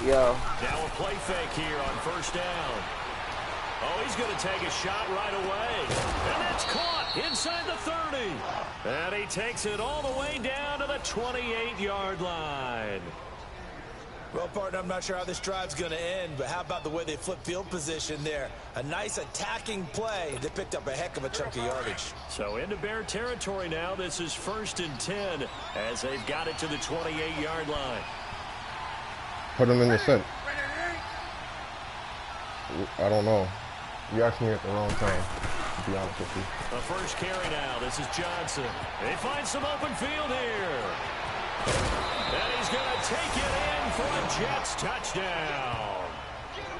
Yo. Now a play fake here on first down. Oh, he's going to take a shot right away. And that's caught inside the 30. And he takes it all the way down to the 28-yard line. Well, partner, I'm not sure how this drive's going to end, but how about the way they flip field position there? A nice attacking play. They picked up a heck of a chunk of yardage. So into Bear territory now. This is 1st and 10 as they've got it to the 28-yard line. Put him in the set. I don't know. You asked me at the wrong time, to be honest with you. The first carry now. This is Johnson. They find some open field here. And he's going to take it in for a Jets touchdown.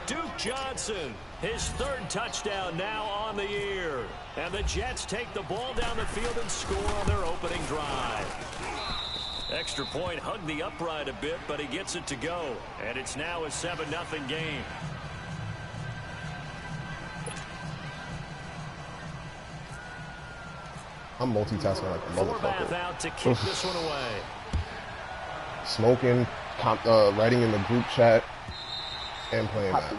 Duke Johnson, his 3rd touchdown now on the year. And the Jets take the ball down the field and score on their opening drive. Extra point hugged the upright a bit, but he gets it to go. And it's now a 7-0 game. I'm multitasking like a motherfucker. Out to kick this one away. Smoking, writing in the group chat, and playing that.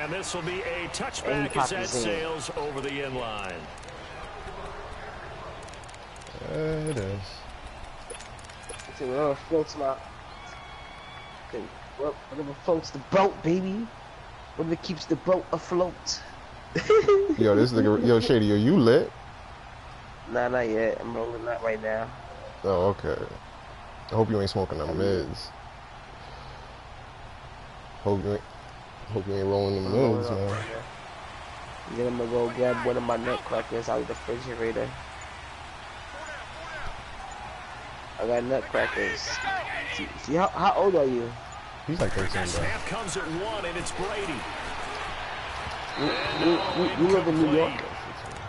And this will be a touchback as that sails over the end line. It is. Whatever floats whatever floats the boat, baby. Whatever keeps the boat afloat. Yo, this nigga, yo, Shady, are you lit? Nah, not yet. I'm rolling that right now. Oh, okay. I hope you ain't smoking them mids. Hope you ain't rolling them mids, man. Then I'm gonna go grab one of my nutcrackers out of the refrigerator. I got nutcrackers. See how old are you? He's like 13, bro. Snap comes at 1, and it's Brady. You live in New York?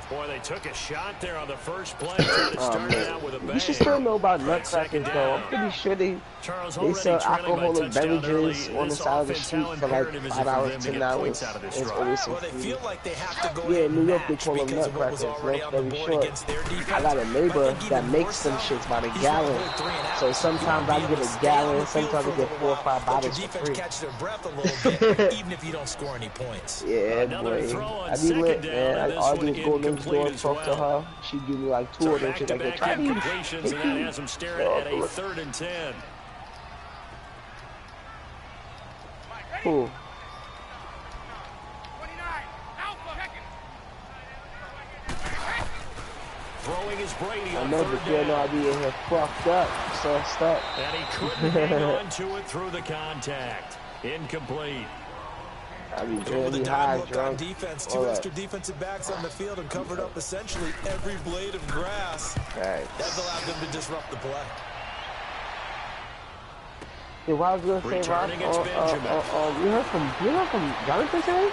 Boy, they took a shot there on the first play. It started out with a bang. You should still know about nutcrackers, though. I'm pretty sure they sell alcoholic beverages on the side of the street for like $5, $10. It's always some food. Yeah, in New York they call them nutcrackers. Long story short, I got a neighbor that makes some shits by the gallon. So sometimes I get a gallon, sometimes I get 4 or 5 bottles for free. Even if you don't score any points. Yeah, boy. I be lit, man. I argue with Golden Door, talk to her. She give me like 2 of them. She's like, try these. And that has him staring at a 3rd and 10. Cool. Throwing is Brady. I know, but you know I be in here fucked up, sauced up. And he couldn't hang on to it through the contact. Incomplete. I be really high, drunk. Defense, 2 extra defensive backs on the field and covered up essentially every blade of grass. Right. That's allowed them to disrupt the play. Yeah, what I was gonna say, Rob, you heard from Jonathan today?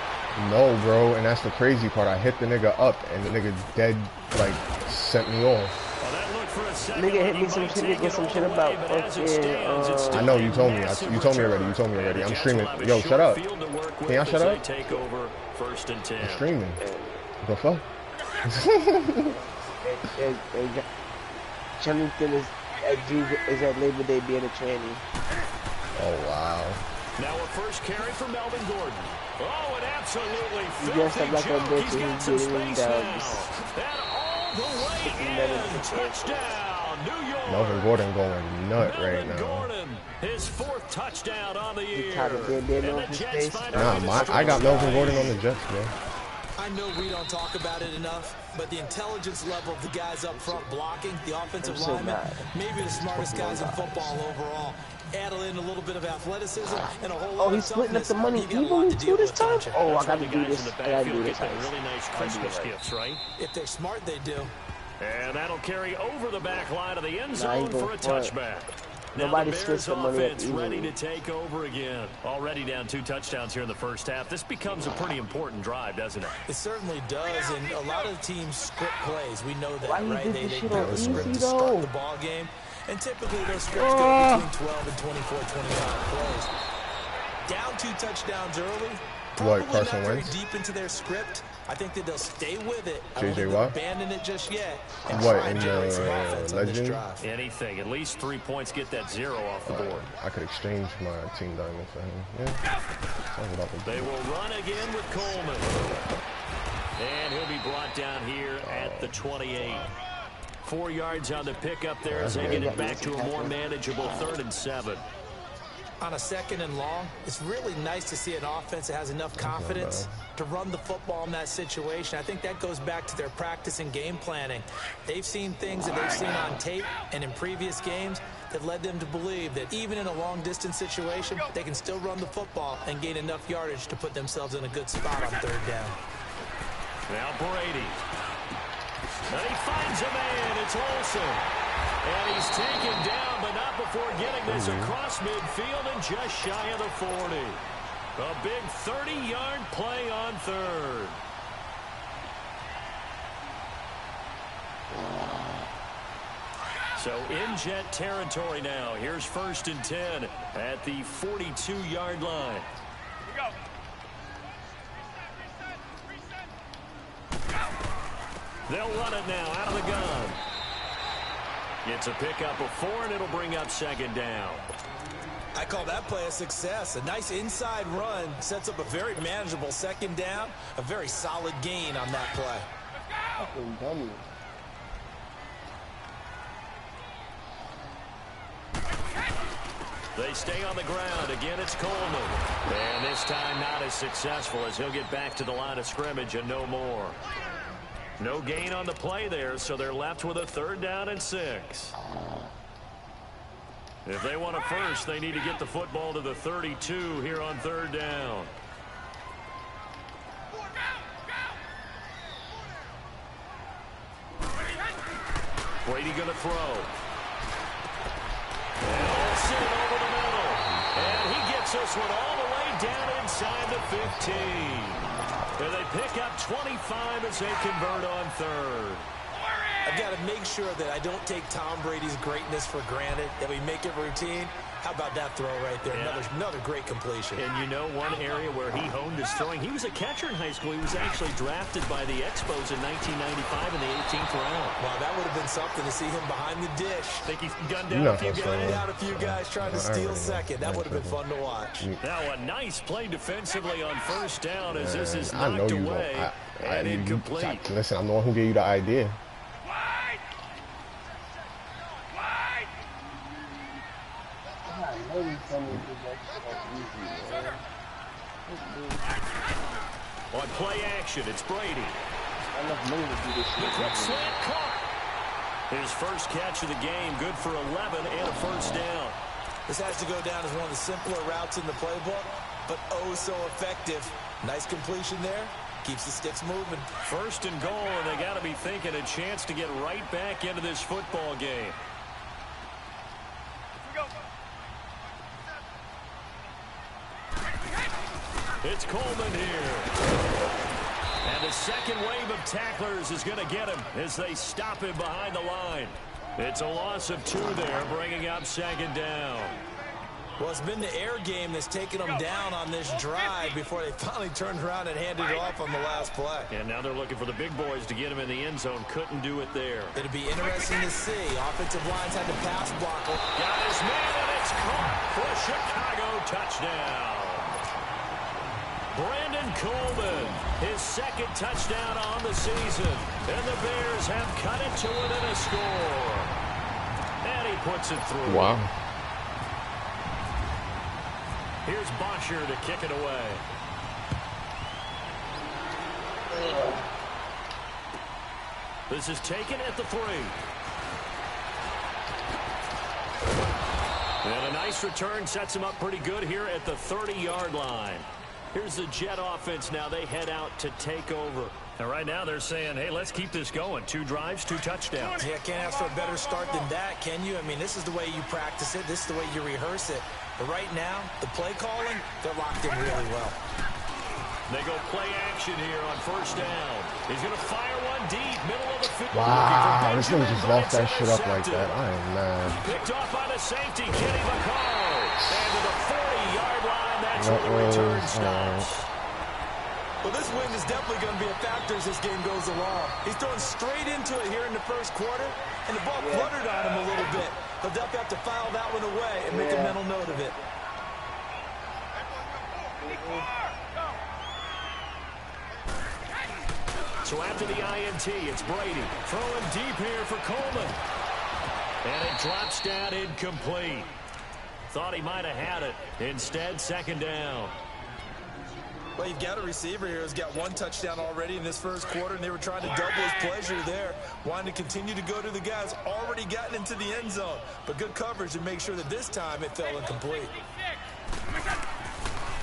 No, bro, and that's the crazy part. I hit the nigga up, and the nigga dead, like, sent me off. Nigga hit me some shit about fucking, I know, you told me. You told me already. I'm streaming. Yo, shut up. Can y'all shut up? I'm streaming. The fuck? Jonathan is at Labor Day being a tranny. Oh, wow. Now a first carry for Melvin Gordon. Oh, an absolutely filthy like jump. He's got some space now. And all the way in. Touchdown, New York. Melvin Gordon going nut right now. Gordon, his 4th touchdown on the year. Nah, I got Melvin Gordon on the Jets, bro. I know we don't talk about it enough, but the intelligence level of the guys up front blocking, the offensive linemen, maybe the smartest guys in football overall. Add in a little bit of athleticism and a whole lot he's splitting up the money evenly too this time? Oh, I gotta do this. I gotta do this. Really nice Christmas gifts, right? If they're smart, they do. And that'll carry over the back line of the end zone for a touchback. Nobody splits the money up ready to take over again. Already down 2 touchdowns here in the first half. This becomes a pretty important drive, doesn't it? It certainly does, and a lot of teams script plays. We know that, right? They have a script to start the ball game, and typically those scripts go between 12 and 24, 25 plays. Down 2 touchdowns early. Probably not very deep into their script, I think that they'll stay with it. I JJ don't Watt? abandon it just yet. And What, try and in generate some offense on this Legend? drive. Anything. At least 3 points. Get that 0 off the board. I could exchange my team diamond for him. Yeah. They will run again with Coleman. And he'll be brought down here at the 28. 4 yards on the pickup there as they get it back to a more manageable 3rd and 7. On a 2nd and long, it's really nice to see an offense that has enough confidence to run the football in that situation. I think that goes back to their practice and game planning. They've seen things that they've seen on tape and in previous games that led them to believe that even in a long-distance situation, they can still run the football and gain enough yardage to put themselves in a good spot on 3rd down. Now Brady. And he finds a man. It's Olsen. And he's taken down, but not before getting this across midfield and just shy of the 40. A big 30-yard play on 3rd. So in Jet territory now. Here's 1st and 10 at the 42-yard line. They'll run it now out of the gun. It's a pickup of 4, and it'll bring up 2nd down. I call that play a success. A nice inside run sets up a very manageable 2nd down. A very solid gain on that play. They stay on the ground. Again, it's Coleman. And this time not as successful as he'll get back to the line of scrimmage and no more. No gain on the play there, so they're left with a 3rd down and 6. If they want a first, they need to get the football to the 32 here on 3rd down. Brady going to throw. And Olsen over the middle. And he gets this one all the way down inside the 15. And they pick up 25 as they convert on 3rd. I've got to make sure that I don't take Tom Brady's greatness for granted, that we make it routine. How about that throw right there? Yeah. Another great completion. And you know one area where he honed his throwing, he was a catcher in high school. He was actually drafted by the Expos in 1995 in the 18th round. Wow, that would have been something to see him behind the dish. Think he's gunned down a few guys trying to steal 2nd. That would have been fun to watch. Now a nice play defensively on 1st down as this is knocked away and incomplete. Listen, I'm the one who gave you the idea. On play action, it's Brady. The quick slant caught. His first catch of the game, good for 11 and a 1st down. This has to go down as one of the simpler routes in the playbook, but oh so effective. Nice completion there. Keeps the sticks moving. 1st and goal, and they got to be thinking a chance to get right back into this football game. It's Coleman here. And the 2nd wave of tacklers is going to get him as they stop him behind the line. It's a loss of 2 there, bringing up 2nd down. Well, it's been the air game that's taken them down on this drive before they finally turned around and handed it off on the last play. And now they're looking for the big boys to get him in the end zone. Couldn't do it there. It'll be interesting to see. Offensive lines had to pass block. Got his man, and it's caught for a Chicago touchdown. Brandon Coleman, his 2nd touchdown on the season. And the Bears have cut it to within a score. And he puts it through. Wow. Here's Bosher to kick it away. This is taken at the 3. And a nice return sets him up pretty good here at the 30-yard line. Here's the Jet offense now. They head out to take over. And right now they're saying, hey, let's keep this going. 2 drives, 2 touchdowns. Yeah, can't ask for a better start than that, can you? I mean, this is the way you practice it. This is the way you rehearse it. But right now, the play calling, they're locked in really well. They go play action here on 1st down. He's going to fire one deep, middle of the field. Wow, this nigga just lost that shit up like that. I am mad. Picked off by the safety, Kenny Vaccaro. And to the 40-yard line, that's where the return stops. Well, this wind is definitely going to be a factor as this game goes along. He's throwing straight into it here in the first quarter, and the ball fluttered on him a little bit. He'll definitely have to file that one away and make a mental note of it. So after the INT, it's Brady throwing deep here for Coleman. And it drops down incomplete. Thought he might have had it. Instead, second down. Well, you've got a receiver here who's got one touchdown already in this first quarter, and they were trying to double his pleasure there, wanting to continue to go to the guys already gotten into the end zone. But good coverage to make sure that this time it fell incomplete.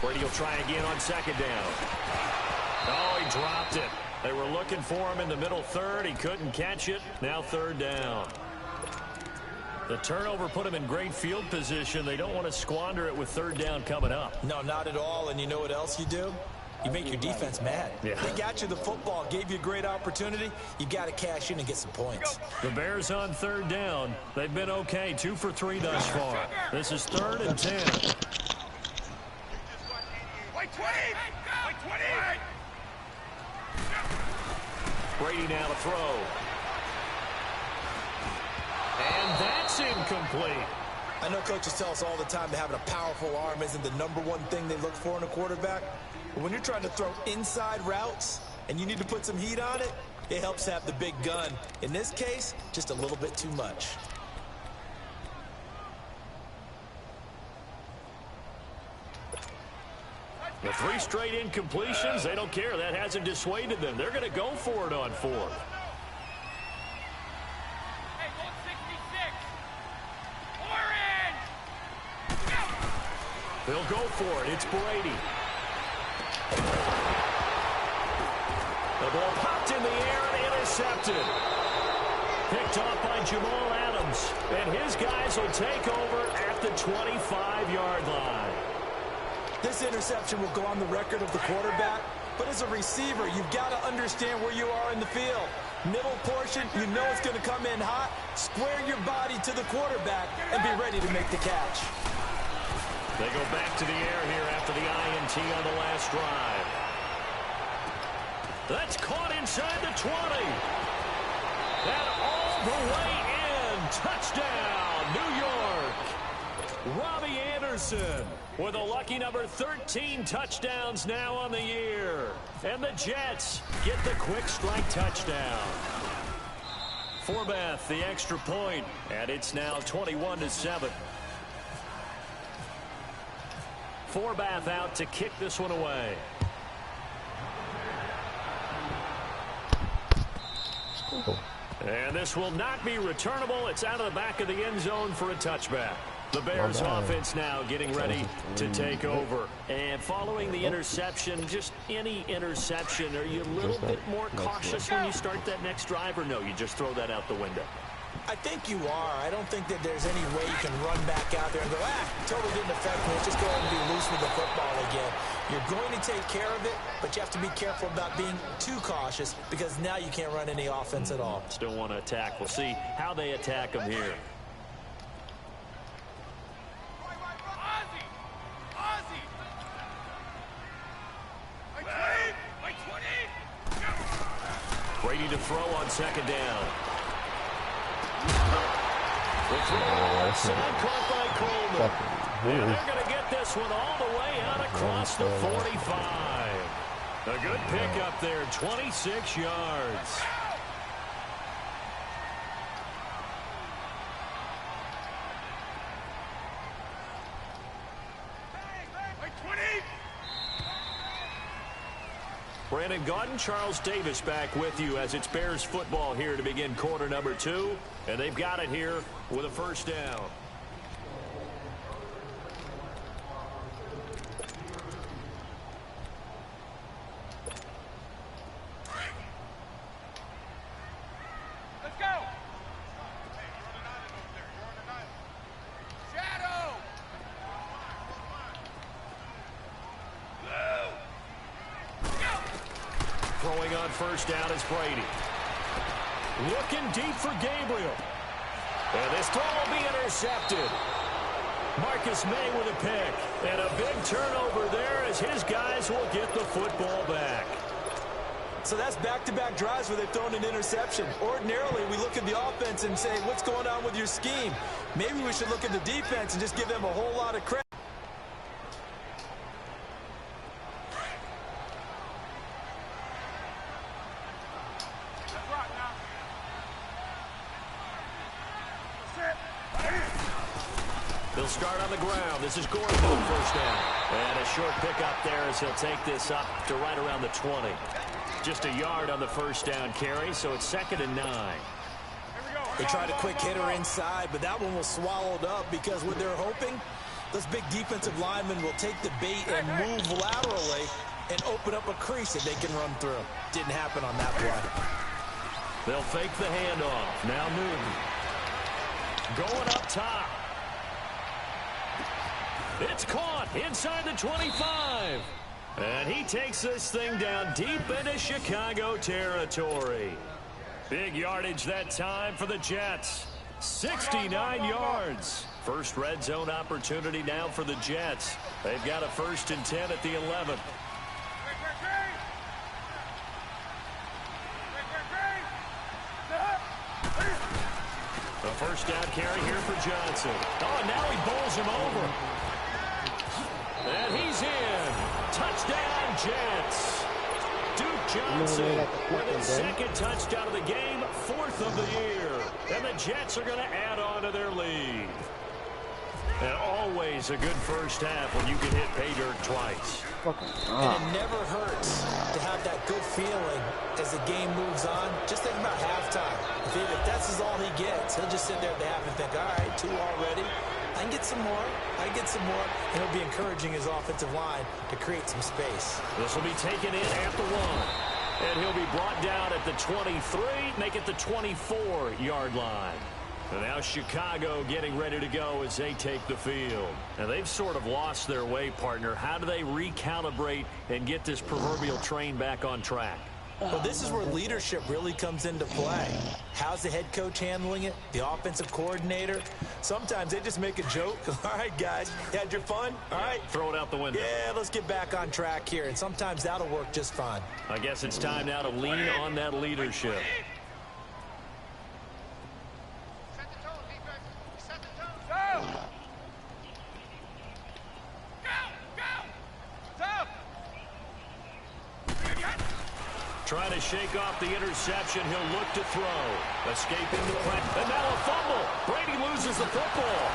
Brady will try again on second down. Oh, he dropped it. They were looking for him in the middle third. He couldn't catch it. Now third down. The turnover put him in great field position. They don't want to squander it with third down coming up. No, not at all. And you know what else you do? You make your defense mad. Yeah. They got you the football, gave you a great opportunity. You got to cash in and get some points. The Bears on third down. They've been okay, 2 for 3 thus far. This is 3rd and 10. Brady now to throw. And that's incomplete. I know coaches tell us all the time that having a powerful arm isn't the #1 thing they look for in a quarterback. But when you're trying to throw inside routes and you need to put some heat on it, it helps have the big gun. In this case, just a little bit too much. The 3 straight incompletions, they don't care. That hasn't dissuaded them. They're going to go for it on 4th. They'll go for it. It's Brady. The ball popped in the air and intercepted. Picked off by Jamal Adams. And his guys will take over at the 25-yard line. This interception will go on the record of the quarterback, but as a receiver, you've got to understand where you are in the field. Middle portion, you know it's going to come in hot. Square your body to the quarterback and be ready to make the catch. They go back to the air here after the INT on the last drive. That's caught inside the 20. And all the way in. Touchdown, New York. Robbie Anderson with a lucky number 13 touchdowns now on the year. And the Jets get the quick strike touchdown. Forbath, the extra point, and it's now 21-7. Forbath out to kick this one away. And this will not be returnable. It's out of the back of the end zone for a touchback. The Bears offense now getting ready to take over. And following the interception, just any interception, are you a little bit more cautious when you start that next drive, or no, you just throw that out the window? I think you are. I don't think that there's any way you can run back out there and go, totally didn't affect me. Let's just go ahead and be loose with the football again. You're going to take care of it, but you have to be careful about being too cautious because now you can't run any offense at all. Still want to attack. We'll see how they attack them here. Brady to throw on second down. The throw outside, caught by Coleman. And they're going to get this one all the way out across the 45. A good pickup there, 26 yards. Brandon Gaudin, Charles Davis back with you as it's Bears football here to begin quarter number 2. And they've got it here with a first down. Let's go. Shadow. Throwing on first down is Brady. Looking deep for Gabriel. And this throw will be intercepted. Marcus May with a pick. And a big turnover there as his guys will get the football back. So that's back-to-back drives where they've thrown an interception. Ordinarily, we look at the offense and say, what's going on with your scheme? Maybe we should look at the defense and just give them a whole lot of credit. They'll start on the ground. This is Gordon on first down. And a short pickup there as he'll take this up to right around the 20. Just a yard on the first down carry, so it's 2nd and 9. They tried a quick hitter inside, but that one was swallowed up because what they're hoping, those big defensive linemen will take the bait and move laterally and open up a crease that they can run through. Didn't happen on that play. They'll fake the handoff. Now Newton. Going up top. It's caught inside the 25. And he takes this thing down deep into Chicago territory. Big yardage that time for the Jets. 69 yards. First red zone opportunity now for the Jets. They've got a 1st and 10 at the 11. The first down carry here for Johnson. Oh, and now he bowls him over. And he's in. Touchdown, Jets. Duke Johnson with his 2nd touchdown of the game, 4th of the year. And the Jets are going to add on to their lead. And always a good first half when you can hit pay dirt twice. And it never hurts to have that good feeling as the game moves on. Just think about halftime. If that's all he gets, he'll just sit there at the half and think, all right, 2 already. I can get some more. I can get some more. And he'll be encouraging his offensive line to create some space. This will be taken in at the 1. And he'll be brought down at the 23, make it the 24-yard line. And now Chicago getting ready to go as they take the field. And they've sort of lost their way, partner. How do they recalibrate and get this proverbial train back on track? Well, this is where leadership really comes into play. How's the head coach handling it? The offensive coordinator? Sometimes they just make a joke. All right, guys, you had your fun? All right. Throw it out the window. Yeah, let's get back on track here. And sometimes that'll work just fine. I guess it's time now to lean on that leadership. Trying to shake off the interception. He'll look to throw. Escaping the play. And now a fumble. Brady loses the football.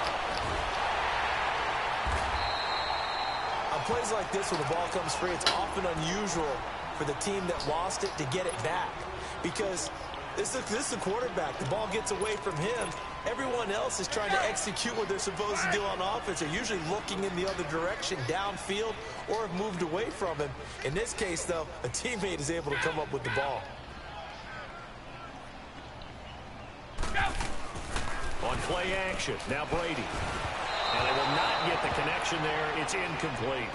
On plays like this where the ball comes free, it's often unusual for the team that lost it to get it back. Because this is the quarterback. The ball gets away from him. Everyone else is trying to execute what they're supposed to do on offense. They're usually looking in the other direction, downfield, or have moved away from him. In this case, though, a teammate is able to come up with the ball. On play action, now Brady. And they will not get the connection there. It's incomplete.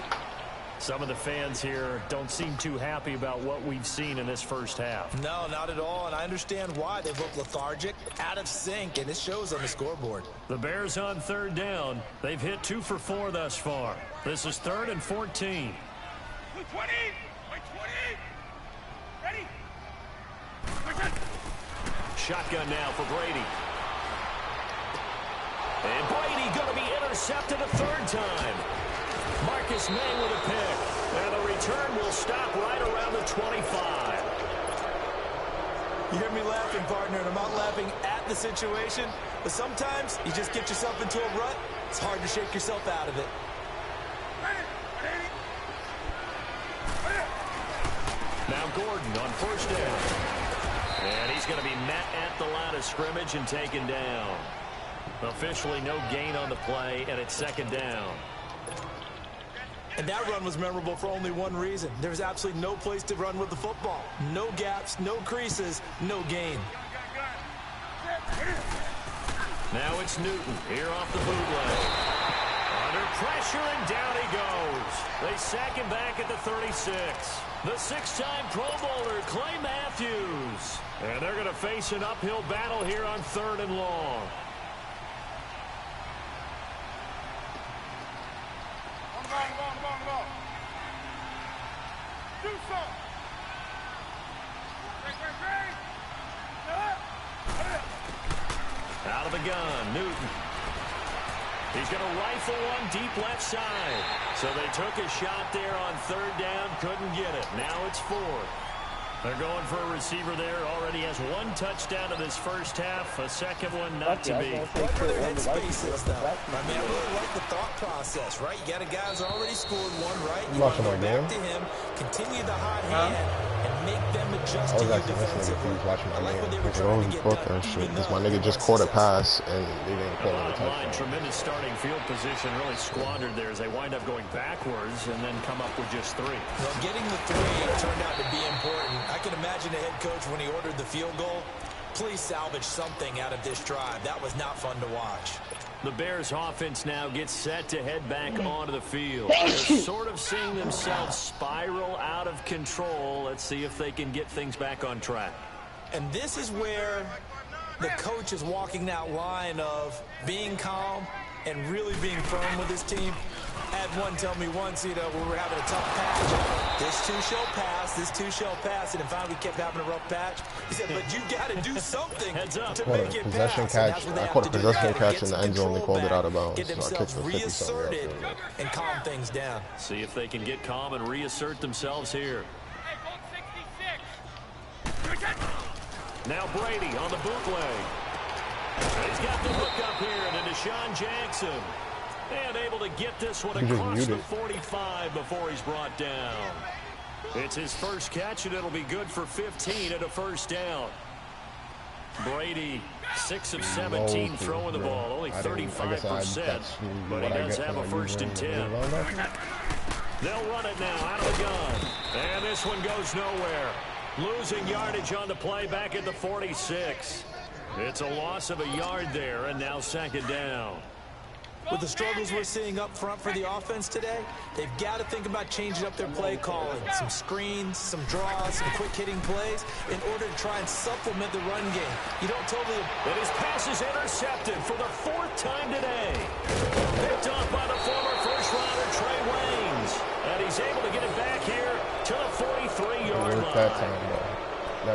Some of the fans here don't seem too happy about what we've seen in this first half. No, not at all, and I understand why. They've looked lethargic, out of sync, and it shows on the scoreboard. The Bears on 3rd down. They've hit 2 for 4 thus far. This is 3rd and 14. 20! Ready? Shotgun now for Brady. And Brady going to be intercepted a 3rd time. Marcus May with a pick. And the return will stop right around the 25. You hear me laughing, partner, and I'm not laughing at the situation, but sometimes you just get yourself into a rut. It's hard to shake yourself out of it. Now Gordon on 1st down. And he's going to be met at the line of scrimmage and taken down. Officially no gain on the play, and it's 2nd down. And that run was memorable for only one reason. There's absolutely no place to run with the football. No gaps, no creases, no gain. Now it's Newton here off the bootleg. Under pressure, and down he goes. They sack him back at the 36. The 6-time Pro Bowler, Clay Matthews. And they're going to face an uphill battle here on 3rd and long. the gun, Newton. He's going to rifle one deep left side. So they took a shot there on third down, couldn't get it. Now it's fourth. They're going for a receiver there. Already has one touchdown in this first half. A second one not to be. Whatever their headspace is, though. I mean, I really like the thought process, right? You got a guy who's already scored one, right? You want to go back to him, continue the hot hand, and make them adjust to you defensively. Watching my man. Because my nigga just caught a pass and they didn't call it a touchdown. Tremendous starting field position, really squandered there as they wind up going backwards and then come up with just three. Well, getting the three turned out to be important. I can imagine the head coach when he ordered the field goal. Please salvage something out of this drive. That was not fun to watch. The Bears offense now gets set to head back onto the field. They're sort of seeing themselves spiral out of control. Let's see if they can get things back on track. And this is where the coach is walking that line of being calm and really being firm with his team. I had one tell me once, you know, we were having a tough patch. This too shall pass, this too shall pass. And finally we kept having a rough patch. He said, but you got to do something to make it pass. I caught a possession catch in the end zone. They called it out of bounds. Get themselves reasserted and calm things down. See if they can get calm and reassert themselves here. Now Brady on the bootleg. He's got the look up here to Deshaun Jackson. And able to get this one across the 45 before he's brought down. It's his first catch, and it'll be good for 15 and a first down. Brady, 6 of 17 throwing the ball, only 35%, but he does have a first and 10. They'll run it now out of the gun. And this one goes nowhere. Losing yardage on the play back at the 46. It's a loss of a yard there, and now second down. With the struggles we're seeing up front for the offense today, they've got to think about changing up their play calling. Some screens, some draws, some quick-hitting plays in order to try and supplement the run game. You don't totally... And his pass is intercepted for the 4th time today. Picked off by the former first-rounder Trey Waynes. And he's able to get it back here to the 43-yard line. We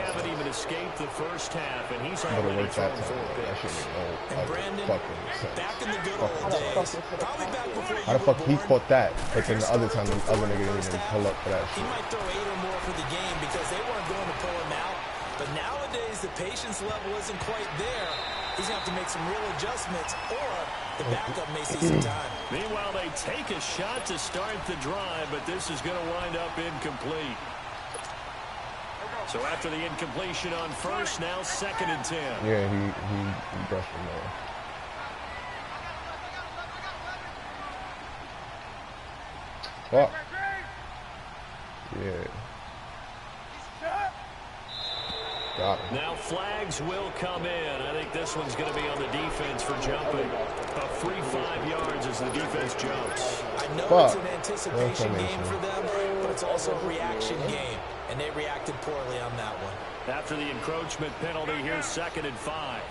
haven't even escaped the first half, and he's already thrown 4 picks. And Brandon, back in the good old days, probably back before you how the fuck were he born, caught that? But then the other time, the other nigga didn't even pull up for that he shit. might throw 8 or more for the game because they weren't going to pull him out. But nowadays, the patience level isn't quite there. He's going to have to make some real adjustments, or the backup may see some time. Meanwhile, they take a shot to start the drive, but this is going to wind up incomplete. So after the incompletion on first, now 2nd and 10. Yeah, he brushed him off. Fuck. Yeah. Got him. Now flags will come in. I think this one's going to be on the defense for jumping. About 3-5 yards as the defense jumps. I know it's an anticipation game for them, but it's also a reaction game. And they reacted poorly on that one. After the encroachment penalty, here's 2nd and 5.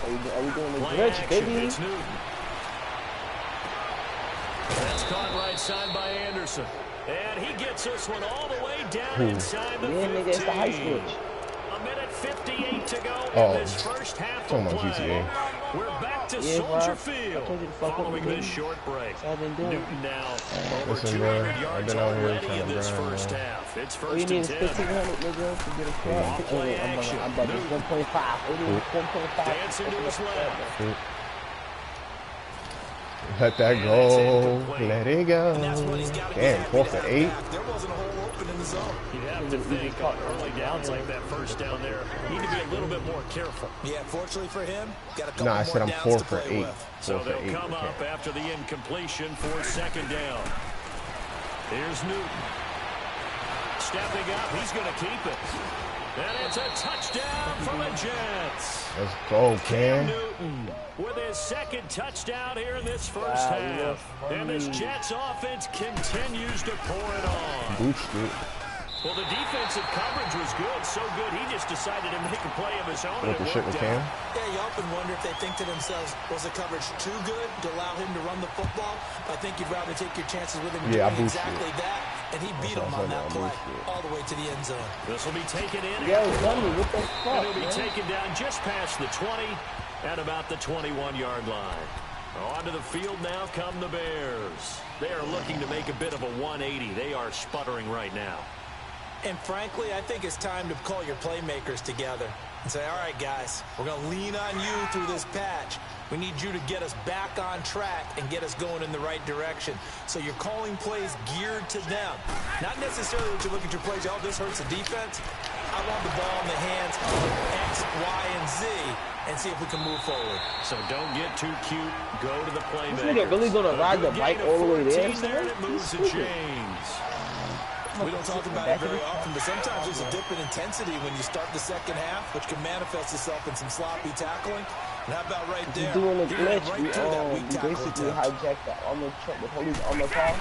Are we doing the glitch, baby? It's Newton. That's caught right side by Anderson. And he gets this one all the way down inside the 15. Nigga, it's the high switch. A minute 58 to go in this first half of play. We're back to Soldier Field following this short break. Newton now over 200 yards already in this first half. It's first and 10. 1,500, nigga, to get a crack. I'm about 1.5. Dancing to his left. Let that go. Let it go. Damn, 4 for 8. There wasn't a hole open in the zone. You have to think on early downs like that first down there, you need to be a little bit more careful. Yeah, fortunately for him, got a couple I said I'm 4 for 8. So they'll come up after the incompletion for 2nd down. Here's Newton. Stepping up, he's going to keep it. And it's a touchdown for the Jets. Let's go, Cam. Newton with his 2nd touchdown here in this first half. And this Jets offense continues to pour it on. Boosted. Well, the defensive coverage was good, so good he just decided to make a play of his own. What the shit with Cam? Yeah, you often wonder if they think to themselves, was the coverage too good to allow him to run the football? I think you'd rather take your chances with him doing exactly that And he beat him on that play all the way to the end zone. This will be taken in. Yeah, dummy, what the fuck, and it'll be taken down just past the 20 at about the 21-yard line. Onto the field now come the Bears. They are looking to make a bit of a 180. They are sputtering right now. And frankly, I think it's time to call your playmakers together and say, all right, guys, we're going to lean on you through this patch. We need you to get us back on track and get us going in the right direction. So you're calling plays geared to them. Not necessarily that you look at your plays, oh, this hurts the defense. I want the ball in the hands of X, Y, and Z and see if we can move forward. So don't get too cute. Go to the playmakers. This nigga really going to ride the bike all the way there? There it moves to James. We don't talk about it very often, but sometimes there's a dip in intensity when you start the second half, which can manifest itself in some sloppy tackling. And how about right there? Doing a glitch, we basically hijacked the armor truck, the police armor car,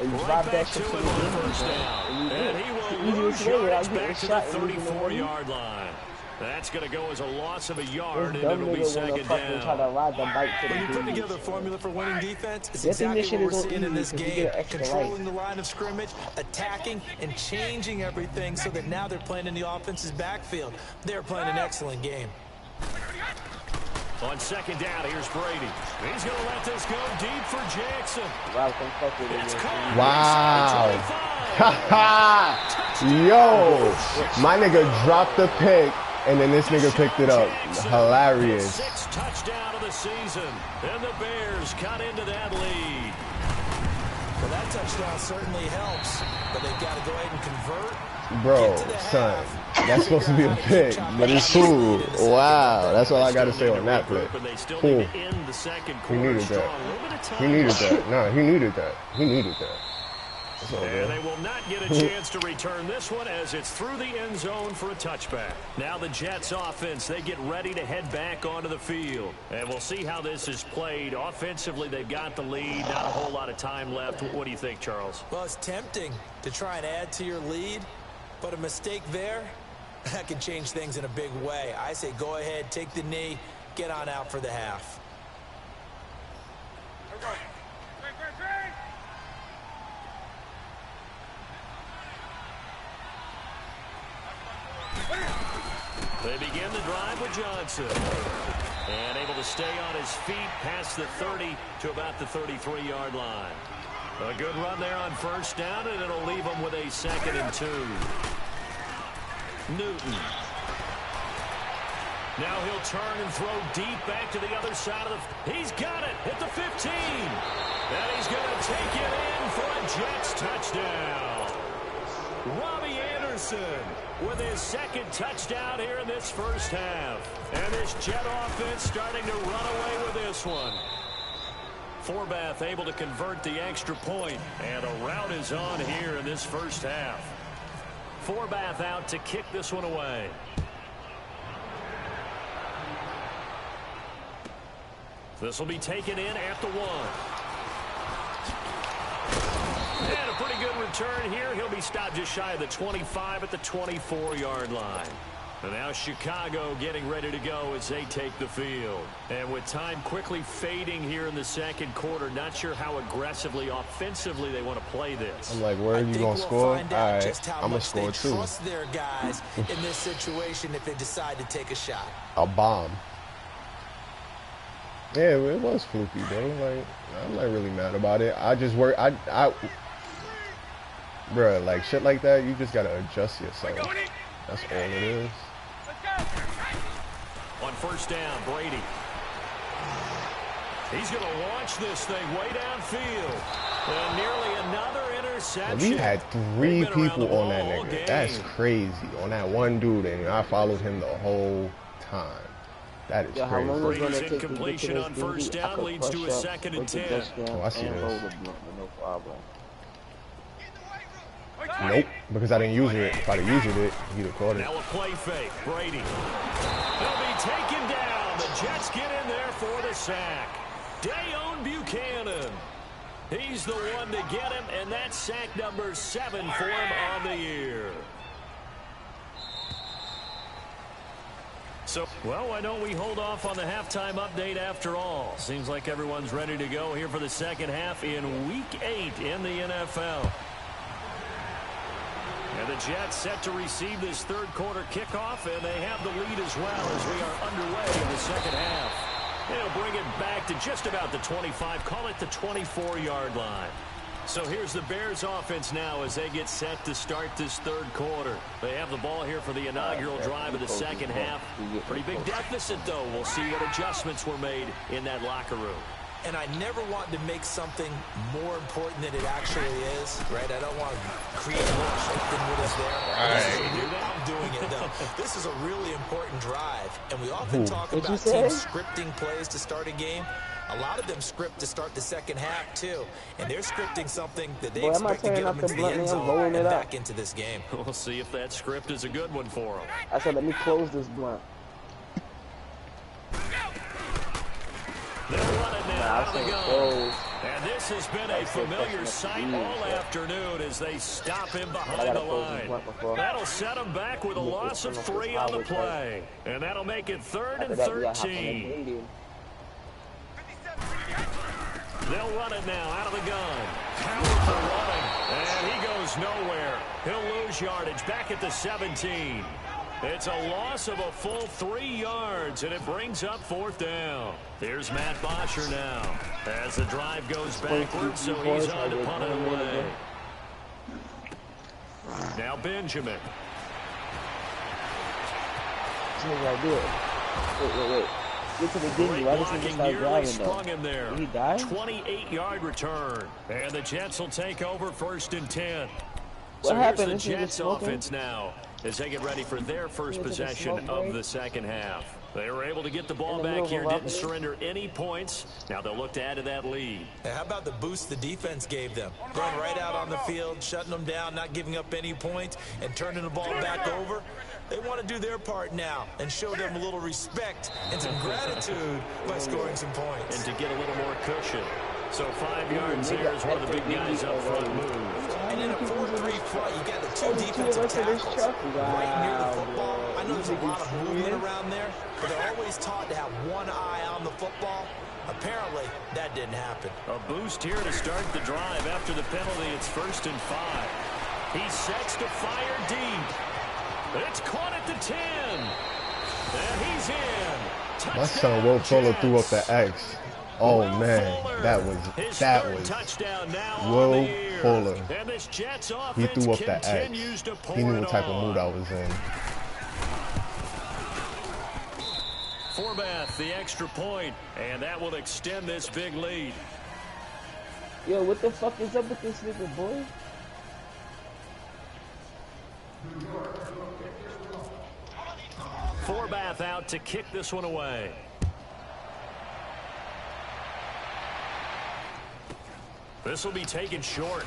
and you drive that shit to the first down. And he will lose yards back to the 34-yard line. That's going to go as a loss of a yard, and it'll be second down. When you put together a formula for winning defense, it's exactly what we're seeing in this game. Controlling the line of scrimmage, attacking, and changing everything so that now they're playing in the offense's backfield. They're playing an excellent game. On second down, here's Brady. He's going to let this go deep for Jackson. Wow. Yo, my nigga dropped the pick, and then this nigga picked it up. Hilarious. 6th touchdown of the season, and the Bears cut into that lead. Well, that touchdown certainly helps, but they've got to go ahead and convert. Bro, son, that's supposed to be a pick, but it's cool. Wow, that's all I got to say on that play. Cool. He needed that. He needed that. Nah, he needed that. He needed that. And they will not get a chance to return this one as it's through the end zone for a touchback. Now the Jets offense, they get ready to head back onto the field. And we'll see how this is played. Offensively, they've got the lead. Not a whole lot of time left. What do you think, Charles? Well, it's tempting to try and add to your lead, but a mistake there, that can change things in a big way. I say go ahead, take the knee, get on out for the half. They begin the drive with Johnson. And able to stay on his feet past the 30 to about the 33-yard line. A good run there on first down, and it'll leave them with a 2nd and 2. Newton. Now he'll turn and throw deep back to the other side of the... He's got it at the 15. And he's going to take it in for a Jets touchdown. Robbie Anderson with his 2nd touchdown here in this first half. And this Jet offense starting to run away with this one. Forbath able to convert the extra point, and a rout is on here in this first half. Forbath out to kick this one away. This will be taken in at the 1. And a pretty good return here. He'll be stopped just shy of the 25 at the 24-yard line. And now Chicago getting ready to go as they take the field. And with time quickly fading here in the second quarter, not sure how aggressively, offensively they want to play this. I'm like, where are you going to score? All right, I'm going to score too. Trust their guys in this situation if they decide to take a shot. A bomb. Yeah, it was fluky, bro. Like, I'm not really mad about it. I just work. Bro, like shit like that, you just gotta adjust yourself. That's all it is. On first down, Brady. He's going to launch this thing way downfield. And nearly another interception. We had 3 people on that nigga. That's crazy. On that one dude, and I followed him the whole time. That is crazy. Brady's incompletion on first down leads to a 2nd and 10. Oh, I see this. Nope, because I didn't use it. If I'd have used it, he'd have caught it. Now a play fake. Brady. They'll be taken down. The Jets get in there for the sack. Dayon Buchanan. He's the one to get him, and that's sack number 7 for him on the year. So, well, why don't we hold off on the halftime update after all? Seems like everyone's ready to go here for the second half in Week 8 in the NFL. And the Jets set to receive this third quarter kickoff, and they have the lead as well as we are underway in the second half. They'll bring it back to just about the 25, call it the 24-yard line. So here's the Bears offense now as they get set to start this third quarter. They have the ball here for the inaugural drive of the second half. Pretty big deficit, though. We'll see what adjustments were made in that locker room. And I never want to make something more important than it actually is, right? I don't want to create more shit than what is there. I'm doing it, though. This is a really important drive, and we often talk about teams scripting plays to start a game. A lot of them script to start the second half, too. And they're scripting something that they expect to get them into the end zone and back into this game. We'll see if that script is a good one for them. I said, let me close this blunt. They'll run it now out of the gun. And this has been a familiar sight all afternoon as they stop him behind the line. That'll set him back with a loss of 3 on the play. And that'll make it 3rd and 13. They'll run it now out of the gun. Powerful running. And he goes nowhere. He'll lose yardage back at the 17. It's a loss of a full 3 yards, and it brings up 4th down. Here's Matt Bosher now as the drive goes backwards, so he's on to punt it away. Now Benjamin. Wait. Get to the beginning. Why does he start driving, though? Him there. Did he die? 28-yard return. And the Jets will take over 1st and 10. What so happened? Here's the Jets offense now as they get ready for their first possession of the second half. They were able to get the ball back here, didn't surrender any points. Now they'll look to add to that lead. Now, how about the boost the defense gave them? Going right out on the field, shutting them down, not giving up any points, and turning the ball back over. They want to do their part now and show them a little respect and some gratitude by scoring some points. And to get a little more cushion. So 5 yards there is one of the big guys up front moved. And in a 4-3 front, you got the 2 defensive tackles right near the football. I know there's a lot of movement around there, but they're always taught to have one eye on the football. Apparently, that didn't happen. A boost here to start the drive after the penalty. It's 1st and 5. He sets to fire deep. It's caught at the 10. And he's in. Touchdown, my son Will Fuller threw up the X. Oh man, that was Will Fuller. He threw up that X. He knew what type of mood I was in. Forbath, the extra point, and that will extend this big lead. Yo, what the fuck is up with this nigga, boy? Forbath out to kick this one away. This will be taken short.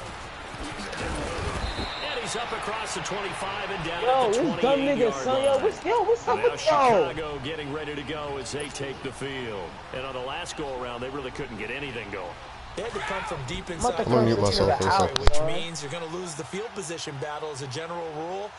And he's up across the 25 and down at the 28-yard line. What's up with Chicago getting ready to go as they take the field. And on the last go-around, they really couldn't get anything going. They had to come from deep inside, which means you're going to lose the field position battle as a general rule.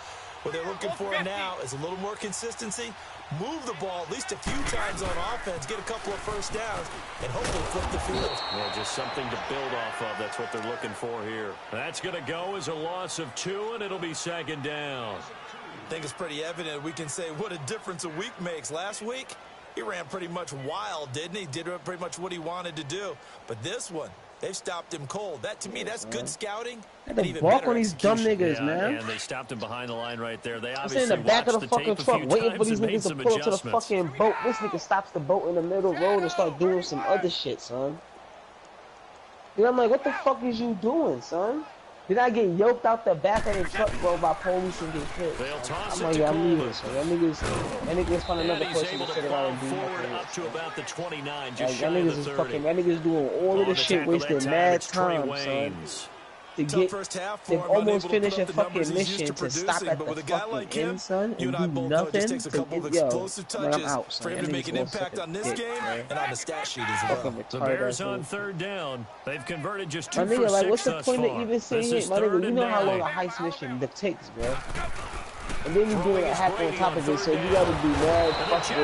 What they're looking for now is a little more consistency, move the ball at least a few times on offense, get a couple of first downs, and hopefully flip the field. Yeah, just something to build off of. That's what they're looking for here. That's going to go as a loss of 2, and it'll be 2nd down. I think it's pretty evident we can say what a difference a week makes. Last week, he ran pretty much wild, didn't he? Did pretty much what he wanted to do. But this one, they've stopped him cold. That, to me, that's good scouting. And even walk on these dumb niggas, man. And they stopped him behind the line right there. They obviously in the back of the fucking truck waiting for these niggas to pull up to the fucking boat. This nigga stops the boat in the middle road and start doing some other shit, son. And I'm like, what the fuck is you doing, son? Did I get yoked out the back of the truck, bro, by police and get hit? I'm like, yeah, I'm leaving, so that niggas find another person to sit around and do nothing. Up to about the 29, just shy of the 30. That niggas doing all of the shit, wasting mad time, son. To get, they've almost finished a fucking mission to stop at the fucking end, son, and do nothing to get, yo, man, I'm out, son. For him to make an impact on this game and on the stat sheet as well. The Bears on 3rd down. They've converted just 2 for 6 like, what's the point of even saying it? My nigga, you know how long a heist mission takes, bro. And then you do it half on top of it, so you gotta do mad fuckboy shit,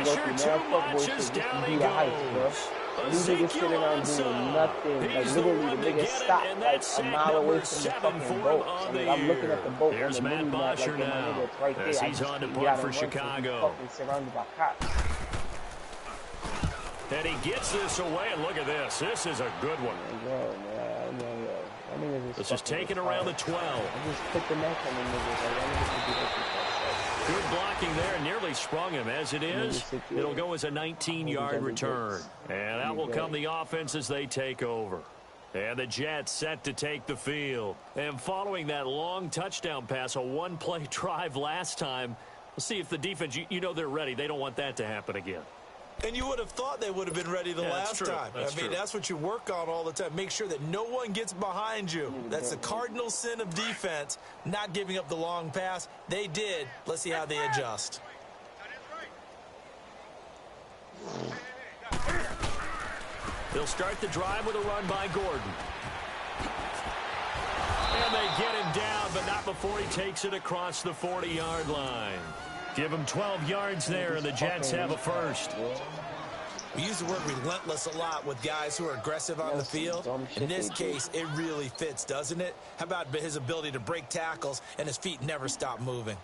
go through mad fuckboy shit just to do the heist, bro. These niggas sitting around doing nothing. Like, literally, the nigga stopped like a mile away from the fucking boat. So, like, I'm looking at the boat on the mini map, like, my nigga, it's right there. I just couldn't get out and run because he's fucking surrounded by cops. And he gets this away, and look at this. This is a good one. This is taken around the 12. I just put the neck on the niggas. Good blocking there, nearly sprung him. As it is, it'll go as a 19-yard return. And that will come the offense as they take over. And the Jets set to take the field. And following that long touchdown pass, a one-play drive last time, we'll see if the defense, you know they're ready. They don't want that to happen again. And you would have thought they would have been ready the last time. I mean, that's what you work on all the time. Make sure that no one gets behind you. That's the cardinal sin of defense, not giving up the long pass. They did. Let's see how they adjust. They'll start the drive with a run by Gordon. And they get him down, but not before he takes it across the 40-yard line. Give him 12 yards there, and the Jets have a first. We use the word relentless a lot with guys who are aggressive on the field. In this case, it really fits, doesn't it? How about his ability to break tackles and his feet never stop moving?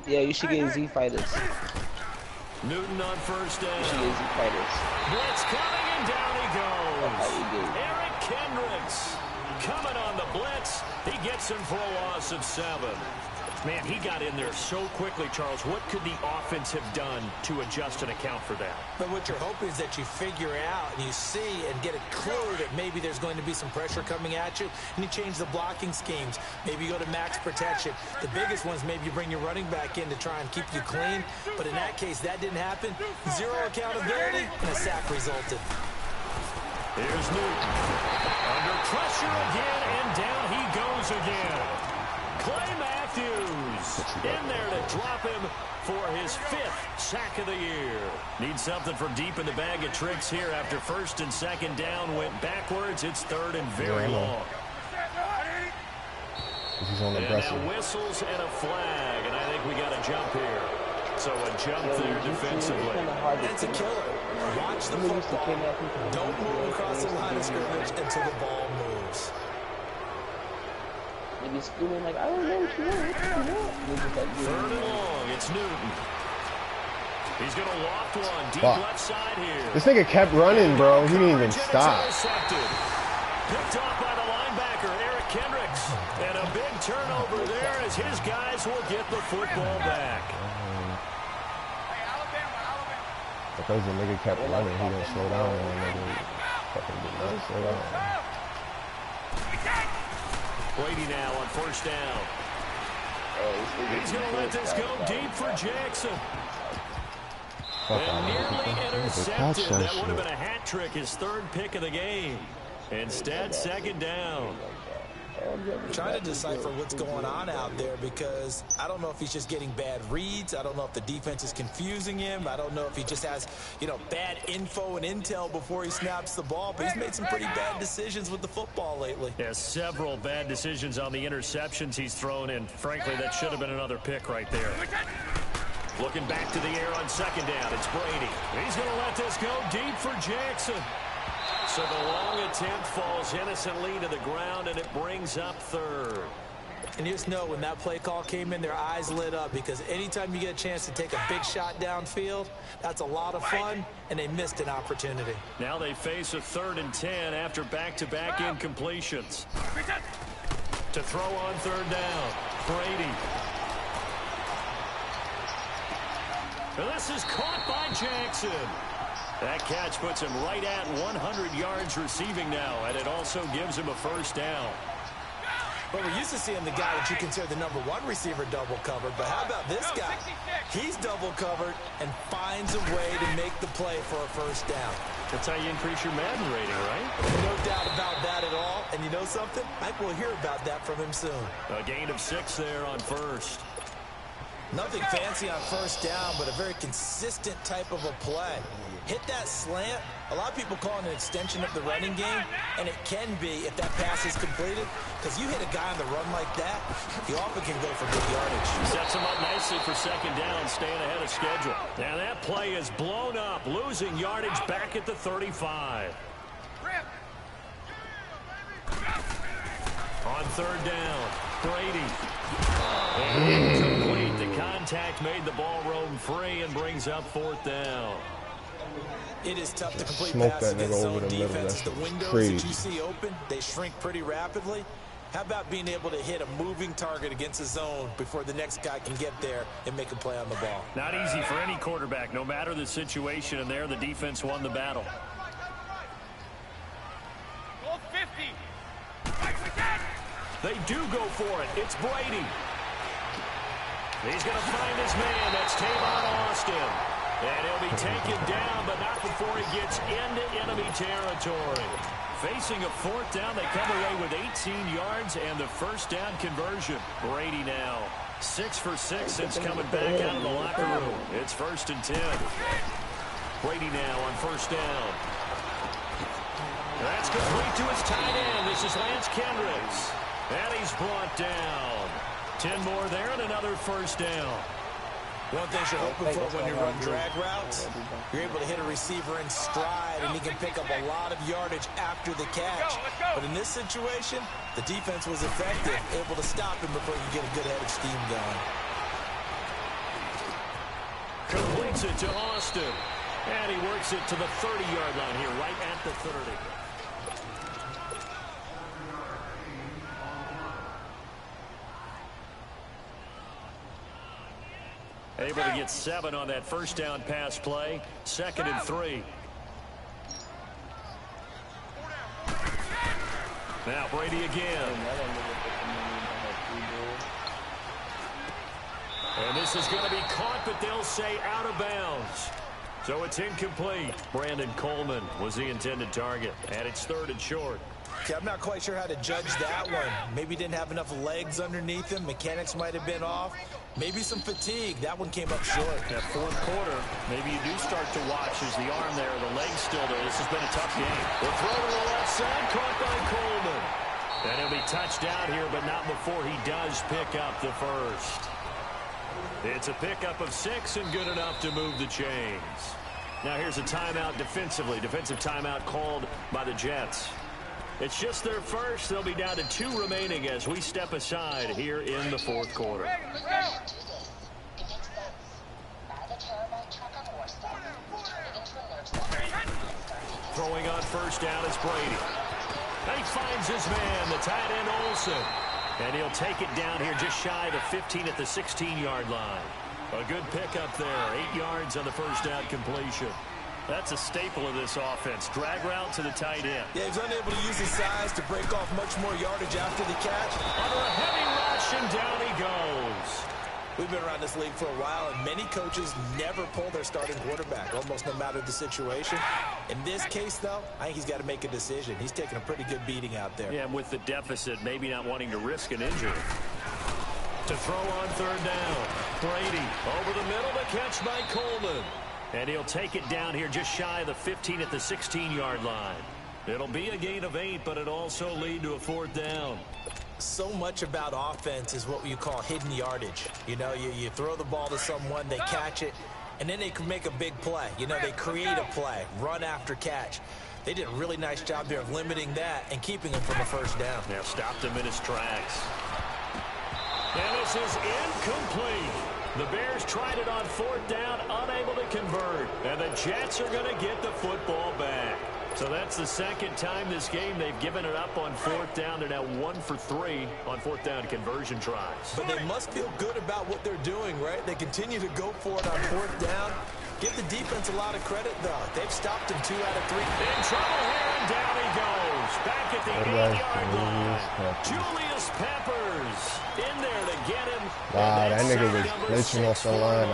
Yeah, you should get Z fighters. Newton on first down. You should get Z fighters. Blitz coming, and down he goes. Eric Kendricks coming on the blitz. He gets him for a loss of 7. Man, he got in there so quickly, Charles. What could the offense have done to adjust and account for that? But what you're hoping is that you figure out and you see and get a clue that maybe there's going to be some pressure coming at you, and you change the blocking schemes. Maybe you go to max protection. The biggest one is maybe you bring your running back in to try and keep you clean. But in that case, that didn't happen. Zero accountability, and a sack resulted. Here's Newton. Under pressure again, and down he goes again. Clay Matthews in there to drop him for his 5th sack of the year. Needs something from deep in the bag of tricks here after first and second down went backwards. It's third and very long. He's on the and now whistles and a flag, and I think we got a jump here. So a jump there defensively. It's a killer. Watch the football. Don't move across the line of scrimmage until the ball moves. They be screaming like, I don't know what you want. Third and long, it's Newton. He's going to loft one deep left side here. This nigga kept running, bro. He didn't even stop. Picked off by the linebacker, Eric Kendricks. And a big turnover there as his guys will get the football back. Because the nigga kept running, he didn't slow down. And the nigga fucking did not slow down. Brady now on first down. He's going to let this go deep for Jackson. And nearly intercepted. That would have been a hat trick, his 3rd pick of the game. Instead, second down. I'm trying to decipher what's going on out there because I don't know if he's just getting bad reads. I don't know if the defense is confusing him. I don't know if he just has, bad info and intel before he snaps the ball. But he's made some pretty bad decisions with the football lately. Yeah, several bad decisions on the interceptions he's thrown in. Frankly, that should have been another pick right there. Looking back to the air on second down, it's Brady. He's going to let this go deep for Jackson. So the long attempt falls innocently to the ground, and it brings up 3rd. And you just know when that play call came in, their eyes lit up because anytime you get a chance to take a big shot downfield, that's a lot of fun, and they missed an opportunity. Now they face a 3rd and 10 after back-to-back incompletions. To throw on 3rd down, Brady. And this is caught by Jackson. That catch puts him right at 100 yards receiving now, and it also gives him a first down. Well, we're used to seeing the guy that you consider the #1 receiver double covered, but how about this guy? He's double covered and finds a way to make the play for a first down. That's how you increase your Madden rating, right? No doubt about that at all. And you know something? I think we'll hear about that from him soon. A gain of 6 there on first. Nothing fancy on first down, but a very consistent type of a play. Hit that slant. A lot of people call it an extension of the running game, and it can be if that pass is completed, because you hit a guy on the run like that, he often can go for good yardage. Sets him up nicely for second down, staying ahead of schedule. Now that play is blown up, losing yardage back at the 35. On third down, Brady. And incomplete. The contact made the ball roam free and brings up fourth down. It is tough to complete Smoke passes that nigga against over zone the middle. defense. That The shit was windows crazy. that you see open, they shrink pretty rapidly. How about being able to hit a moving target against a zone before the next guy can get there and make a play on the ball? Not easy for any quarterback, no matter the situation, and there the defense won the battle. Goal 50. They do go for it. It's Brady. He's going to find his man. That's Tavon Austin. And he'll be taken down, but not before he gets into enemy territory. Facing a fourth down, they come away with 18 yards and the first down conversion. Brady now 6 for 6 since coming back out of the locker room. It's 1st and 10. Brady now on first down. That's complete to his tight end. This is Lance Kendricks. And he's brought down. 10 more there and another first down. One thing you're hoping for when you run drag routes, you're able to hit a receiver in stride, and he can pick up a lot of yardage after the catch. But in this situation, the defense was effective, able to stop him before you get a good head of steam going. Completes it to Austin. And he works it to the 30-yard line here, right at the 30. Able to get 7 on that first down pass play. 2nd and 3. Now Brady again. And this is going to be caught, but they'll say out of bounds. So it's incomplete. Brandon Coleman was the intended target. And it's 3rd and short. Okay, I'm not quite sure how to judge that one. Maybe didn't have enough legs underneath him. Mechanics might have been off. Maybe some fatigue. That one came up short. That fourth quarter, maybe you do start to watch as the arm there, the leg's still there. This has been a tough game. The throw to the left side, caught by Coleman. And he'll be touched out here, but not before he does pick up the first. It's a pickup of 6 and good enough to move the chains. Now here's a timeout defensively. Defensive timeout called by the Jets. It's just their first. They'll be down to 2 remaining as we step aside here in the fourth quarter. Throwing on first down is Brady. And he finds his man, the tight end Olsen. And he'll take it down here just shy of the 15 at the 16-yard line. A good pickup there. 8 yards on the first down completion. That's a staple of this offense. Drag route to the tight end. Yeah, he's unable to use his size to break off much more yardage after the catch. Under a heavy rush, and down he goes. We've been around this league for a while, and many coaches never pull their starting quarterback, almost no matter the situation. In this case, though, I think he's got to make a decision. He's taking a pretty good beating out there. Yeah, and with the deficit, maybe not wanting to risk an injury. To throw on third down, Brady over the middle, the catch by Coleman. And he'll take it down here just shy of the 15 at the 16-yard line. It'll be a gain of 8, but it'll also lead to a fourth down. So much about offense is what you call hidden yardage. You know, you throw the ball to someone, they catch it, and then they can make a big play. You know, they create a play, run after catch. They did a really nice job there of limiting that and keeping him from a first down. Now stopped him in his tracks. And this is incomplete. The Bears tried it on fourth down, unable to convert. And the Jets are going to get the football back. So that's the second time this game they've given it up on fourth down. They're now 1 for 3 on fourth down conversion tries. But they must feel good about what they're doing, right? They continue to go for it on fourth down. Give the defense a lot of credit, though. They've stopped him 2 out of 3. In trouble here, and down he goes. Back at the 8-yard line. Julius Peppers in there to get him. Wow, that nigga was glitching off the line.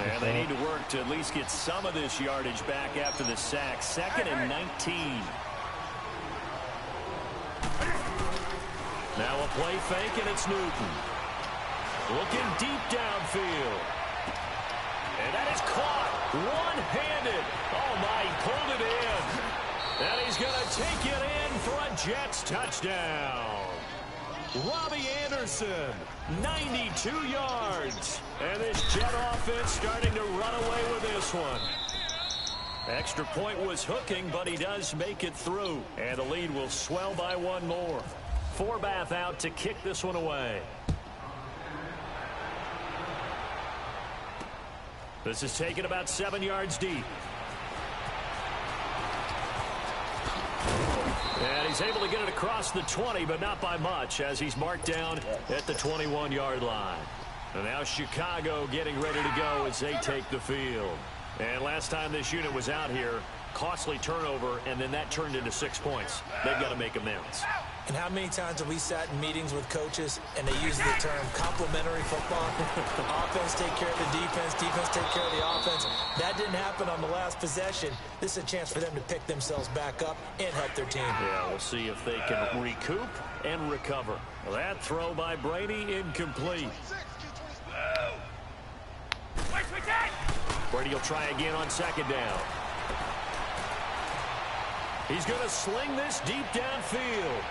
And they need to work to at least get some of this yardage back after the sack. 2nd and 19. Now a play fake, and it's Newton. Looking deep downfield. And that is caught one-handed. Oh, my, he pulled it in. And he's going to take it in for a Jets touchdown. Robbie Anderson, 92 yards. And this Jet offense starting to run away with this one. Extra point was hooking, but he does make it through. And the lead will swell by 1 more. Forbath out to kick this one away. This is taken about 7 yards deep. And he's able to get it across the 20, but not by much, as he's marked down at the 21-yard line. And now Chicago getting ready to go as they take the field. And last time this unit was out here, costly turnover, and then that turned into 6 points. They've got to make amends. And how many times have we sat in meetings with coaches and they use the term complementary football? Offense take care of the defense, defense take care of the offense. That didn't happen on the last possession. This is a chance for them to pick themselves back up and help their team. Yeah, we'll see if they can recoup and recover. Well, that throw by Brady incomplete. Brady will try again on 2nd down. He's going to sling this deep downfield.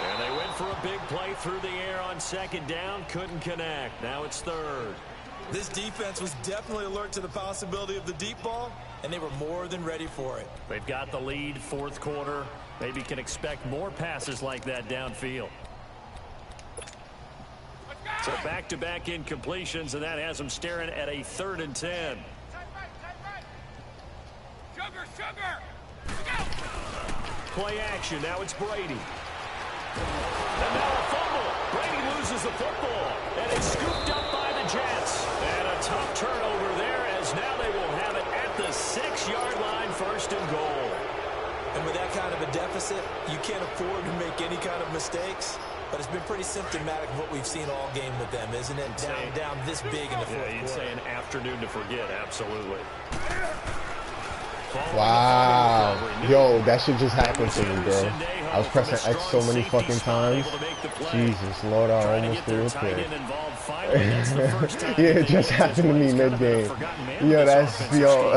And they went for a big play through the air on 2nd down. Couldn't connect. Now it's 3rd. This defense was definitely alert to the possibility of the deep ball, and they were more than ready for it. They've got the lead, 4th quarter. Maybe can expect more passes like that downfield. So back-to-back incompletions, and that has them staring at a 3rd and 10. Play action. Now it's Brady. And now a fumble. Brady loses the football. And it's scooped up by the Jets. And a tough turnover there, as now they will have it at the 6-yard line, 1st and goal. And with that kind of a deficit, you can't afford to make any kind of mistakes. But it's been pretty symptomatic of what we've seen all game with them, isn't it? Down this big in the 4th quarter. Yeah, you'd say an afternoon to forget, absolutely. Wow. Yo, that shit just happened to me, bro. I was pressing X so many fucking times. Jesus, Lord, I almost threw it there. Yeah, it just happened to me mid-game. Yo, that's, yo.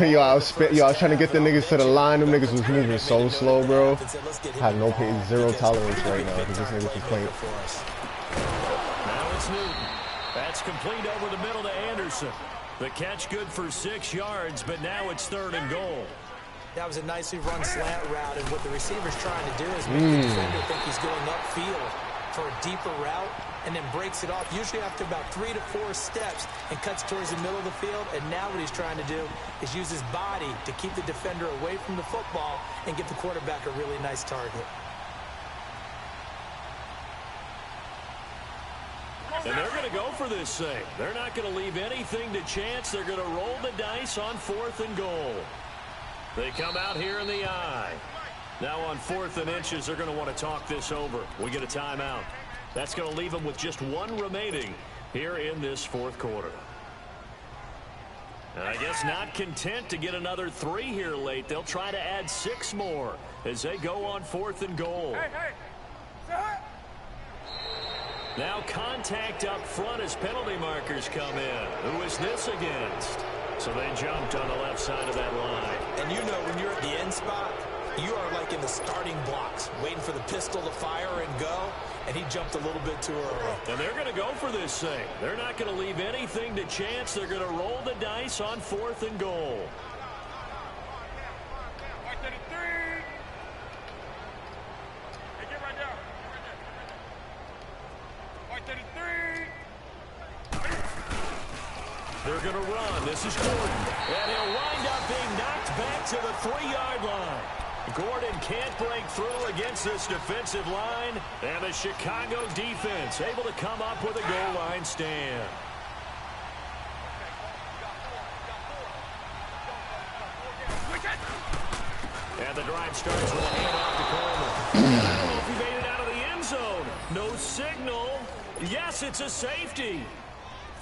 Yo, I was trying to get the niggas to the line. Them niggas was moving so slow, bro. I have zero tolerance right now because this nigga can play. Now it's Newton. That's complete over the middle to Anderson. The catch good for 6 yards, but now it's 3rd and goal. That was a nicely run slant route, and what the receiver's trying to do is make the defender think he's going upfield for a deeper route, and then breaks it off, usually after about 3 to 4 steps, and cuts towards the middle of the field. And now what he's trying to do is use his body to keep the defender away from the football and give the quarterback a really nice target. And they're going to go for this thing. They're not going to leave anything to chance. They're going to roll the dice on 4th and goal. They come out here in the eye. Now on 4th and inches, they're going to want to talk this over. We get a timeout. That's going to leave them with just 1 remaining here in this 4th quarter. And I guess not content to get another 3 here late. They'll try to add 6 more as they go on 4th and goal. Now contact up front as penalty markers come in. Who is this against? So they jumped on the left side of that line. And you know when you're at the end spot, you are like in the starting blocks, waiting for the pistol to fire and go, and he jumped a little bit too early. And they're going to go for this thing. They're not going to leave anything to chance. They're going to roll the dice on 4th and goal. They're going to run. This is Gordon. And he'll wind up being knocked back to the 3-yard line. Gordon can't break through against this defensive line. And the Chicago defense able to come up with a goal line stand. And the drive starts with a handoff to Coleman. I don't know if he made it out of the end zone. No signal. Yes, it's a safety.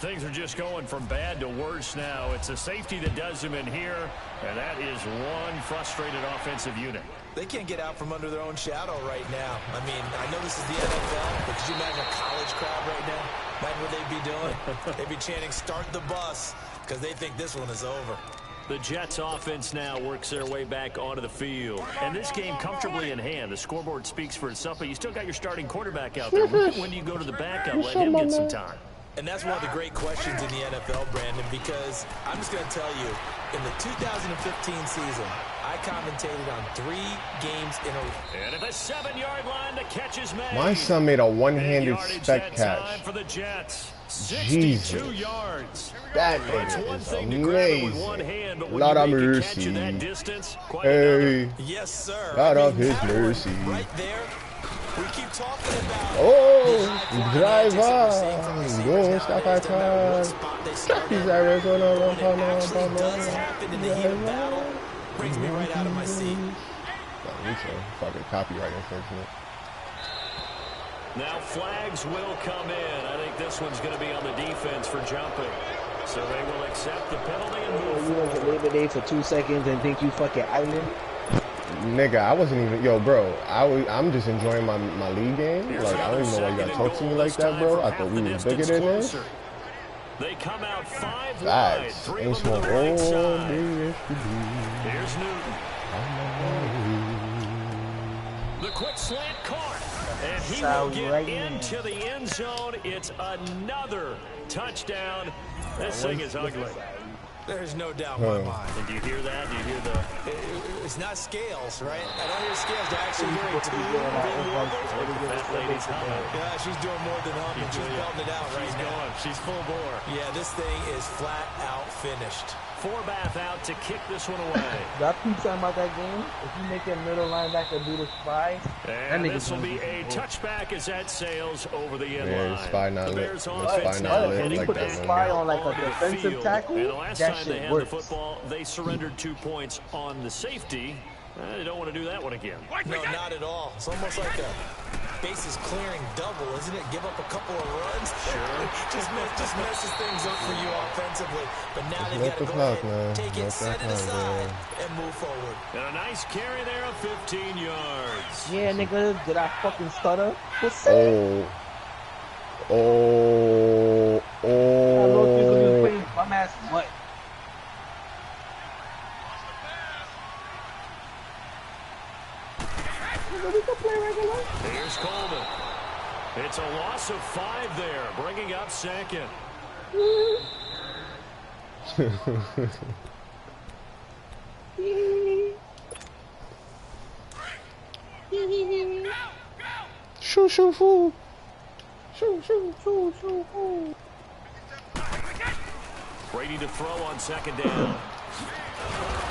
Things are just going from bad to worse now. It's a safety that does him in here, and that is one frustrated offensive unit. They can't get out from under their own shadow right now. I mean, I know this is the NFL, but could you imagine a college crowd right now? Imagine what they'd be doing. They'd be chanting, "Start the bus," because they think this one is over. The Jets offense now works their way back onto the field. And this game comfortably in hand. The scoreboard speaks for itself, but you still got your starting quarterback out there. When you go to the backup, let him get some time. And that's one of the great questions in the NFL, Brandon, because I'm just going to tell you, in the 2015 season, I commentated on 3 games in a row. And at the 7-yard line, the catch is made. My son made a one-handed spec catch. For the Jets. 62 yards. That nigga is amazing. Lord of mercy. Hey. Yes, sir. Lord of his mercy. Right there. We keep talking about driver. Don't stop our car. He's Arizona. Does happen in the heat of battle. Brings me right out of my seat. Fucking copyright infringement. Now flags will come in. I think this one's going to be on the defense for jumping. So they will accept the penalty and move forward. You went to Labor Day for 2 seconds and think you fucking island? Nigga, I wasn't even, yo, bro. I'm just enjoying my league game. Like, I don't even know why you gotta talk to me like that, bro. I thought we were bigger than this. They come out 5 wide. 3 of them to the right side. Here's Newton. The quick slant caught. And he will get into the end zone. It's another touchdown. This thing is ugly. There's no doubt in my mind. And do you hear that? Do you hear the... It's not scales, right? I don't hear scales. They're actually hearing 2 That lady's humming. Yeah, she's doing more than humming. She's belting it out right now. She's full bore. Yeah, this thing is flat out finished. Forbath out to kick this one away. That piece about that game, if you make a middle linebacker do the spy, and this will be a touchback as that sails over the end line. Spy not lit. Spy not lit. When you put the spy on like a defensive tackle, and the last that time shit they had works. the football, they surrendered 2 points on the safety. They don't want to do that one again. No, not at all. It's almost like a bases clearing double, isn't it? Give up a couple of runs. Sure. just messes things up for you offensively. But now they've got to go ahead, take it, set it aside, and move forward. And a nice carry there of 15 yards. Yeah, nigga, did I fucking stutter? What's up? I know if you're gonna play bum ass what? Here's Coleman. It's a loss of 5 there, bringing up second. Shoo, shoo, foo. Shoo, shoo, shoo, shoo, shoo. Brady to throw on second down.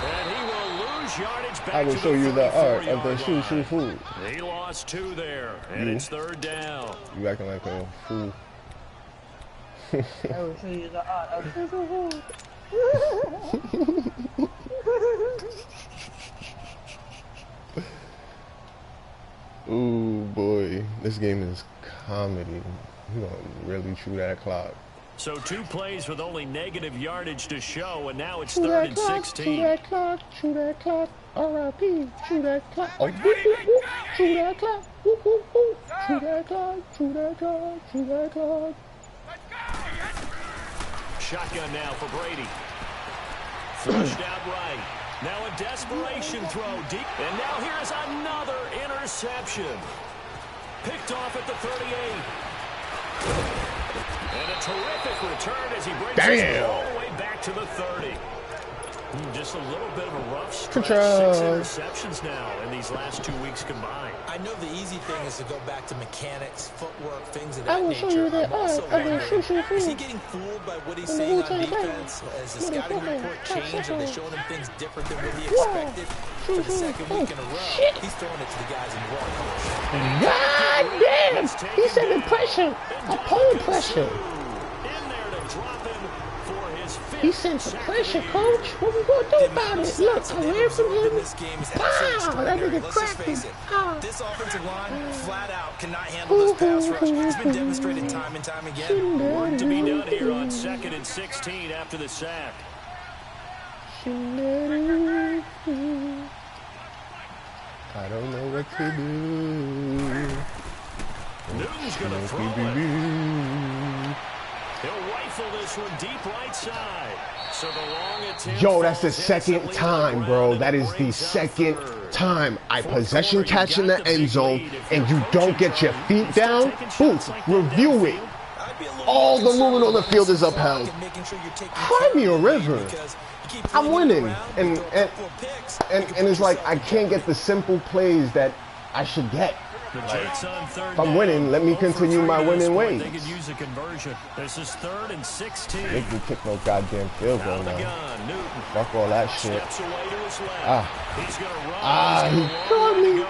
And he will lose yardage back. I will show you the art of the shoo, shoo, foo. He lost 2 there, and it's third down. You acting like a fool. I will show you the art of the shoo, shoo, foo. Ooh, boy. This game is comedy. You gonna really chew that clock. So 2 plays with only negative yardage to show, and now it's third and 16. Chew that clock, R.I.P. Chew that clock. Oh, chew that clock. Chew that clock, chew that clock, chew that clock. Shotgun now for Brady. Flushed out right. Now a desperation throw deep. And now here's another interception. Picked off at the 38. And a terrific return as he brings us all the way back to the 30. Just a little bit of a rough stretch. 6 interceptions now in these last 2 weeks combined. I know the easy thing is to go back to mechanics, footwork, things of that nature. Show you that is he getting fooled by what he's seeing on defense? Has the scouting report changed? Are they showing him things different than what he expected? For the second week in a row, he's throwing it to the guys in the wall. God damn! He's sending pressure. Opponent pressure. In there to drop him for his his fifth. He sent the pressure, coach. What we gonna do about it? Look, I ran from him. Wow, that nigga cracked him. This offensive line flat out cannot handle this pass rush. It's been demonstrated time and time again. Work to be done here on 2nd and 16 after the sack. I don't know what to do. Newton's going to throw it. He'll rifle this one deep right side. So the long attempt. Yo, that's the second time, bro. That is the second time I possession catch in the end zone and you don't get your feet down. Boom, review it. All the movement on the field is upheld. Cry me a river. I'm winning, and it's like I can't get the simple plays that I should get. Like, if I'm winning, let me continue my winning ways. They could use a conversion. This is 3rd and 16. Make me kick no goddamn field goal now. Fuck all that shit. He caught me.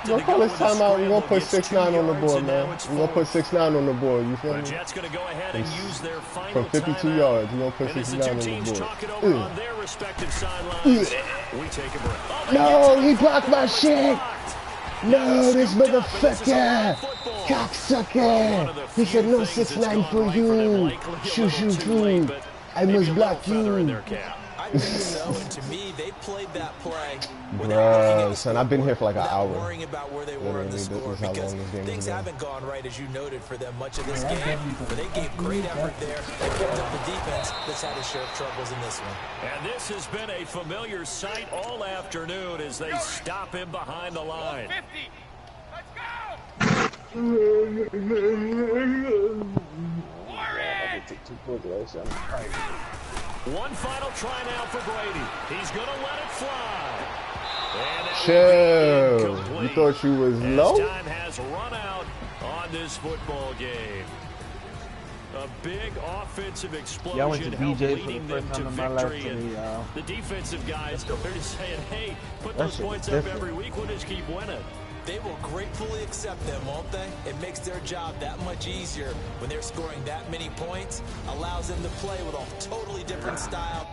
We'll call this timeout. We're going to put 6-9 on the board, man. We're going to put 6-9 on the board. You feel me? Jets going to go ahead and use their final from 52 yards. We're going to put 6-9 on the board. On their respective sidelines. We take a break. No, he blocked my shit. No, this motherfucker. Cocksucker. He said no 6-9 for you. Shoo. I must block you. I think so, and to me, they played that play. Bruh, son, I've been here for like an hour. Worrying about where they were in the score because things haven't gone right, as you noted, for them much of this game. But they gave great effort there. They picked up the defense that's had a share of troubles in this one. And this has been a familiar sight all afternoon as they stop him behind the line. 50. Let's go. One final try now for Brady. He's going to let it fly. Chill. You thought you was low? Time has run out on this football game. A big offensive explosion. I went to DJ for the first time in my life today, the defensive guys, they're just saying, hey, put those points up every week. We'll just keep winning. They will gratefully accept them, won't they? It makes their job that much easier when they're scoring that many points. Allows them to play with a totally different style.